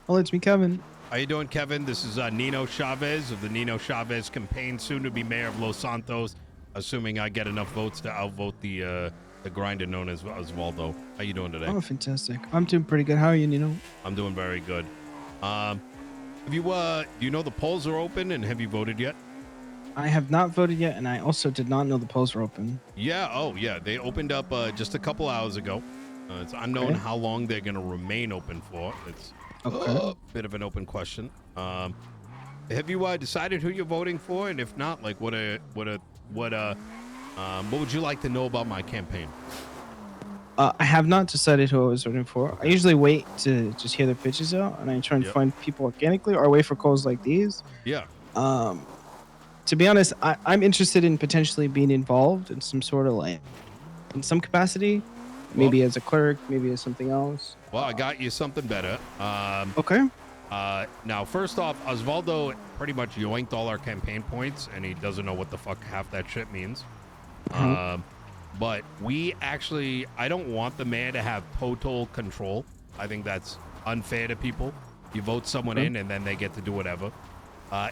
Oh, it's me, Kevin. How you doing, Kevin? This is Nino Chavez of the Nino Chavez campaign, soon to be mayor of Los Santos, assuming I get enough votes to outvote the grinder known as Osvaldo. How you doing today? Oh, fantastic. I'm doing pretty good. How are you, Nino? I'm doing very good. Have you do you know the polls are open, and have you voted yet? I have not voted yet, and I also did not know the polls were open. Yeah. Oh, yeah. They opened up just a couple hours ago. It's unknown how long they're going to remain open for. It's a bit of an open question. Have you decided who you're voting for? And if not, like, what would you like to know about my campaign? I have not decided who I was voting for. I usually wait to just hear the pitches out, and I try and find people organically, or wait for calls like these. Yeah. To be honest, I'm interested in potentially being involved in some sort of like, in some capacity, maybe as a clerk, maybe as something else. Well, I got you something better. Okay. Now, first off, Osvaldo pretty much yoinked all our campaign points, and he doesn't know what the fuck half that shit means. But we actually, I don't want the mayor to have total control. I think that's unfair to people. You vote someone in, and then they get to do whatever.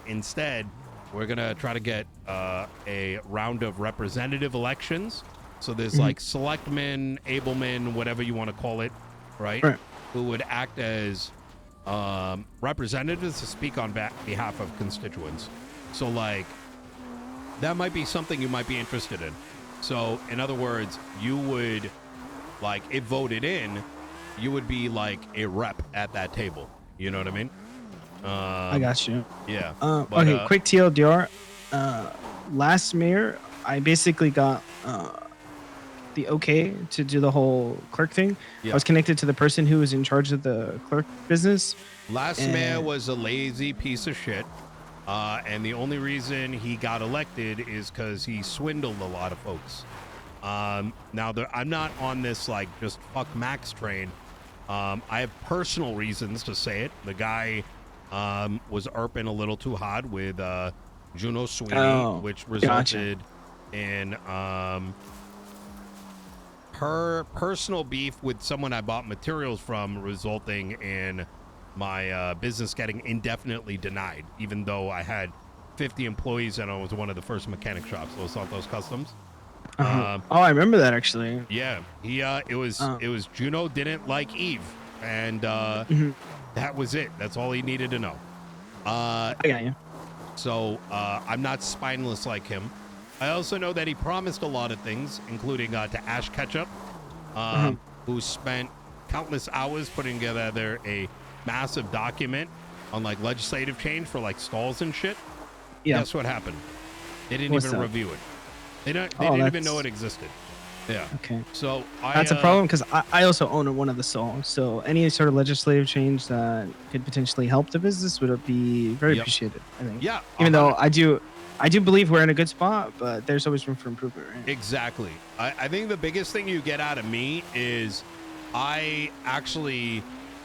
Instead, we're going to try to get a round of representative elections. So there's like selectmen, ablemen, whatever you want to call it, right? Who would act as representatives to speak on behalf of constituents. So like, that might be something you might be interested in. So in other words, you would, like, if voted in, you would be like a rep at that table. You know what I mean? I got you. Yeah. Okay, quick TLDR. Last mayor, I basically got the okay to do the whole clerk thing. I was connected to the person who was in charge of the clerk business. Last mayor was a lazy piece of shit. And the only reason he got elected is because he swindled a lot of folks. Now, I'm not on this, like, just fuck Max train. I have personal reasons to say it. The guy was erping a little too hard with Juno Sweeney, which resulted in her personal beef with someone I bought materials from, resulting in my business getting indefinitely denied, even though I had 50 employees and I was one of the first mechanic shops, Los Santos Customs. Oh, I remember that actually. Yeah, it was Juno didn't like Eve, and that was it. That's all he needed to know. I got you. So I'm not spineless like him. I also know that he promised a lot of things, including to Ash Ketchup, who spent countless hours putting together a massive document on like legislative change for like stalls and shit. Yeah. Guess what happened? They didn't even review it. They didn't even know it existed. Yeah. Okay. So that's a problem because I also own one of the stalls. So any sort of legislative change that could potentially help the business would be very appreciated, I think. Yeah. Even though I do believe we're in a good spot, but there's always room for improvement, right? Exactly. I think the biggest thing you get out of me is I actually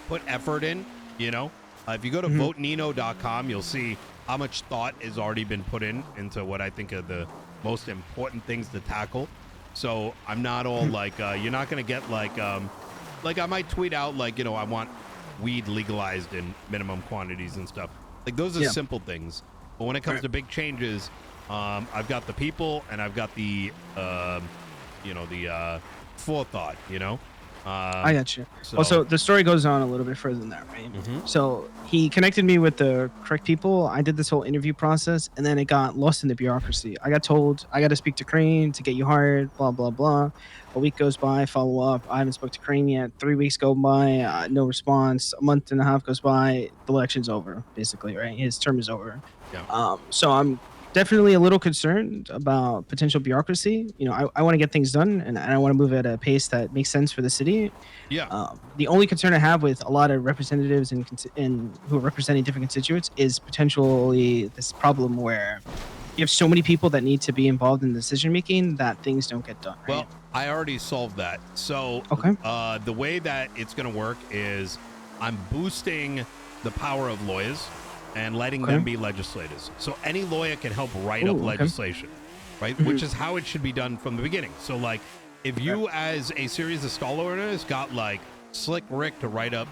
put effort in, you know. If you go to votenino.com, you'll see how much thought has already been put into what I think are the most important things to tackle. So I'm not all like, you're not going to get like I might tweet out like, you know, I want weed legalized in minimum quantities and stuff. Like those are simple things. But when it comes to big changes, I've got the people and I've got the, forethought, you know? I got you. Also, the story goes on a little bit further than that, right? So he connected me with the correct people. I did this whole interview process, and then it got lost in the bureaucracy. I got told I got to speak to Crane to get you hired, blah, blah, blah. A week goes by, follow up. I haven't spoke to Crane yet. 3 weeks go by, no response. A month and a half goes by. The election's over, basically, right? His term is over. Yeah. So I'm definitely a little concerned about potential bureaucracy. You know, I want to get things done, and I want to move at a pace that makes sense for the city. Yeah. The only concern I have with a lot of representatives and who are representing different constituents is potentially this problem where you have so many people that need to be involved in decision making that things don't get done. Right? Well, I already solved that. So the way that it's going to work is I'm boosting the power of lawyers and letting them be legislators. So any lawyer can help write up legislation, right? Which is how it should be done from the beginning. So like if you as a series of stall owners got like Slick Rick to write up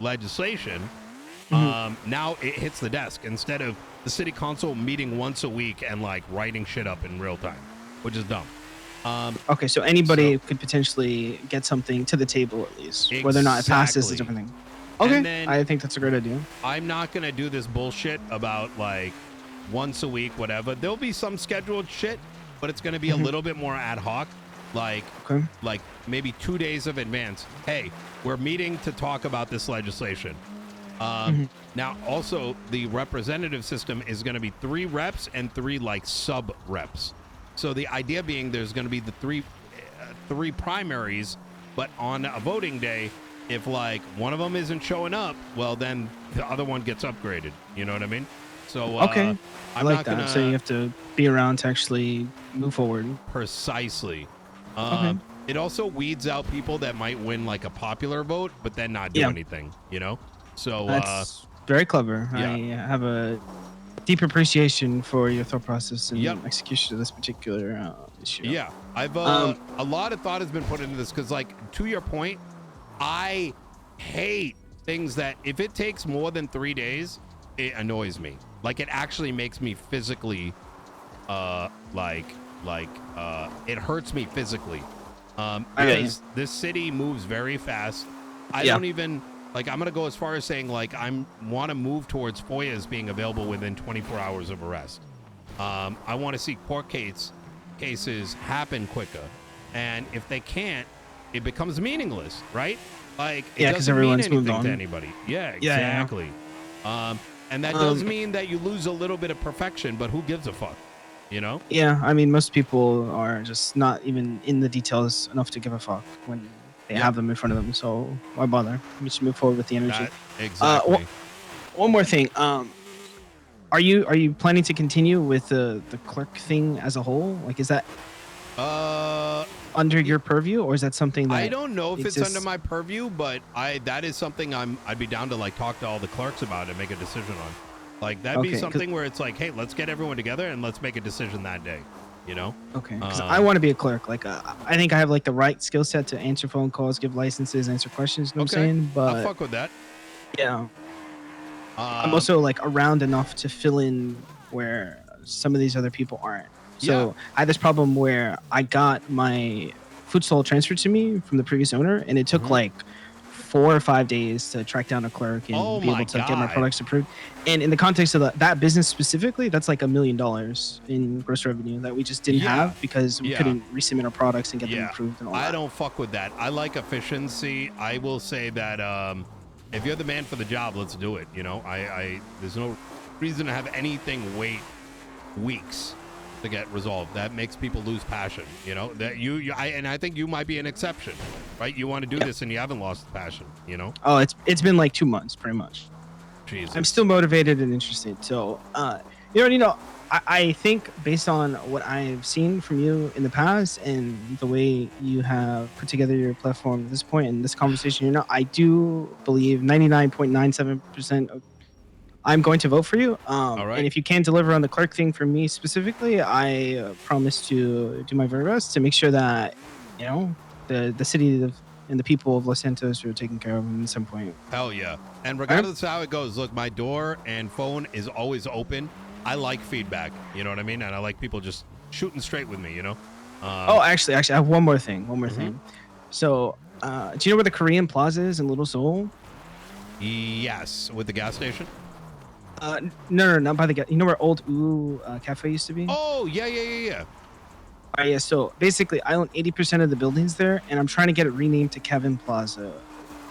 legislation, now it hits the desk instead of the city council meeting once a week and like writing shit up in real time, which is dumb. Okay, so anybody could potentially get something to the table at least. Whether or not it passes is a different thing. Okay, then, I think that's a great idea. I'm not going to do this bullshit about like once a week, whatever. There'll be some scheduled shit, but it's going to be a little bit more ad hoc. Like maybe 2 days of advance. Hey, we're meeting to talk about this legislation. Now, also, the representative system is going to be 3 reps and 3 like sub reps. So the idea being there's going to be the three primaries, but on a voting day, if like one of them isn't showing up, well, then the other one gets upgraded. You know what I mean? So okay, I like that. So you have to be around to actually move forward. Precisely. It also weeds out people that might win like a popular vote, but then not do anything. You know? So that's very clever. Yeah. I have a deep appreciation for your thought process and execution of this particular issue. Yeah, I've a lot of thought has been put into this because, like, to your point, I hate things that if it takes more than 3 days, it annoys me. Like, it actually makes me physically, it hurts me physically. Because this city moves very fast. I don't even. Like, I'm going to go as far as saying, like, I want to move towards FOIAs being available within 24 hours of arrest. I want to see court cases happen quicker. And if they can't, it becomes meaningless, right? Like, it doesn't mean anything to anybody. Yeah, exactly. And that does mean that you lose a little bit of perfection, but who gives a fuck? You know? Yeah, I mean, most people are just not even in the details enough to give a fuck when they have them in front of them, so why bother? We should move forward with the energy. Exactly. One more thing. Are you planning to continue with the clerk thing as a whole? Like, is that under your purview, or is that something that I don't know if it's under my purview, but that is something I'd be down to like talk to all the clerks about and make a decision on. Like, that'd be something where it's like, hey, let's get everyone together and let's make a decision that day. You know? Okay, because I want to be a clerk. Like, I think I have like the right skill set to answer phone calls, give licenses, answer questions. You know what I'm saying? But I'll fuck with that. Yeah. I'm also like around enough to fill in where some of these other people aren't. So I had this problem where I got my food stall transferred to me from the previous owner, and it took like 4 or 5 days to track down a clerk and be able to get my products approved. And in the context of that business specifically, that's like $1 million in gross revenue that we just didn't have because we couldn't resubmit our products and get them approved and all that. I don't fuck with that. I like efficiency. I will say that if you're the man for the job, let's do it. You know, there's no reason to have anything wait weeks to get resolved. That makes people lose passion. You know, that I think you might be an exception, right? You want to do this and you haven't lost the passion. You know? Oh, it's been like 2 months, pretty much. Jesus. I'm still motivated and interested. So, I think based on what I've seen from you in the past and the way you have put together your platform at this point in this conversation, I do believe 99.97% I'm going to vote for you. All right. And if you can deliver on the clerk thing for me specifically, I promise to do my very best to make sure that, the city and the people of Los Santos are taken care of at some point. Hell yeah. And regardless of how it goes, look, my door and phone is always open. I like feedback, you know what I mean? And I like people just shooting straight with me, Actually, I have one more thing. So, do you know where the Korean Plaza is in Little Seoul? Yes. With the gas station? No, not by the gas. You know where Old Ooh Cafe used to be? Oh, yeah. Yeah, so basically I own 80% of the buildings there, and I'm trying to get it renamed to Kevin Plaza.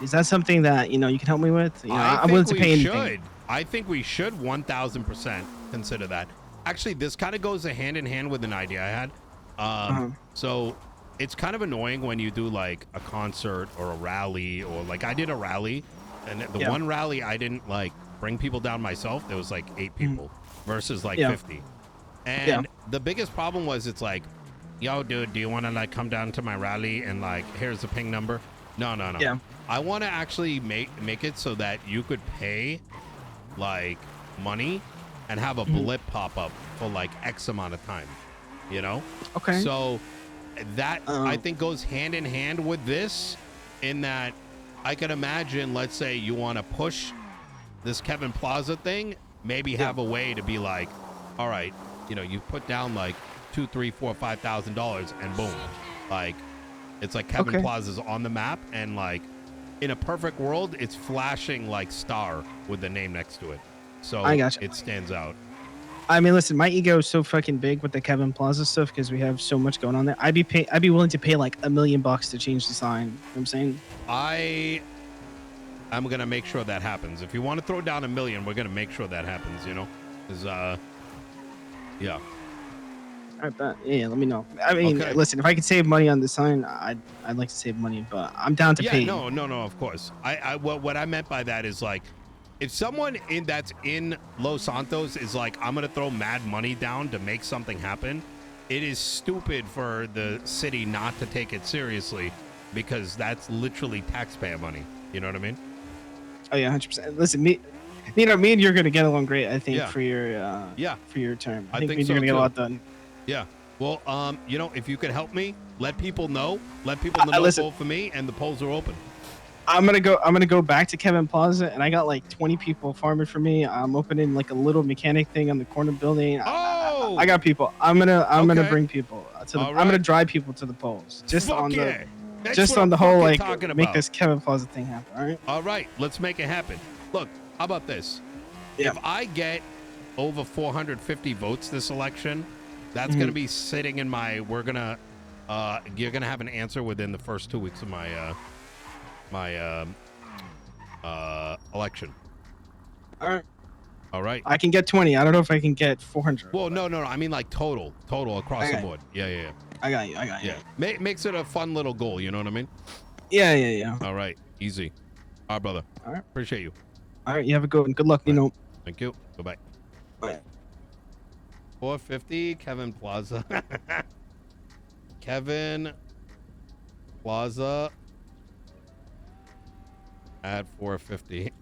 Is that something that, you can help me with? I'm willing to pay anything. I think we should 1,000% consider that. Actually, this kind of goes hand in hand with an idea I had. So it's kind of annoying when you do like a concert or a rally, or like I did a rally, and the one rally I didn't like bring people down myself. There was like 8 people versus like 50. And the biggest problem was it's like, yo, dude, do you want to like come down to my rally and like, here's the ping number? No. Yeah. I want to actually make it so that you could pay like money and have a blip pop up for like X amount of time, Okay. So that I think goes hand in hand with this, in that I can imagine, let's say you want to push this Kevin Plaza thing, maybe have a way to be like, all right, you know, you put down like $2, $3, $4, $5,000 and boom, like it's like Kevin Plaza's on the map, and like in a perfect world, it's flashing like star with the name next to it. So I gotcha. It stands out. I mean, listen, my ego is so fucking big with the Kevin Plaza stuff because we have so much going on there. I'd be willing to pay like $1 million to change the sign. You know what I'm saying? I'm gonna make sure that happens. If you want to throw down $1 million, we're gonna make sure that happens. You know, because yeah. I bet. Yeah, let me know. I mean, listen, if I could save money on the sign, I'd like to save money, but I'm down to pay. Yeah, no, of course. What I meant by that is like, if someone that's in Los Santos is like, I'm gonna throw mad money down to make something happen, it is stupid for the city not to take it seriously, because that's literally taxpayer money. You know what I mean? Oh yeah, 100%. Listen, me and you're gonna get along great. I think for your term. I think me and you're gonna get a lot done. Yeah. Well, you know, if you could help me, let people know. Let people know vote for me, and the polls are open. I'm gonna go back to Kevin Plaza, and I got like 20 people farming for me. I'm opening like a little mechanic thing on the corner building. Oh, I got people. I'm gonna bring people to the. I'm gonna drive people to the polls. Just on the whole like make this Kevin Plaza thing happen. All right. Let's make it happen. Look, how about this? Yeah. If I get over 450 votes this election, that's gonna be sitting in my. You're gonna have an answer within the first 2 weeks of my election. All right. I can get 20. I don't know if I can get 400. Well, no. I mean like total across the board. Yeah. I got you. Yeah. Makes it a fun little goal. You know what I mean? Yeah. All right. Easy. All right, brother. All right. Appreciate you. All right. You have a good one. Good luck, Nino. Thank you. Goodbye. Bye. 450 Kevin Plaza. Kevin Plaza at 450.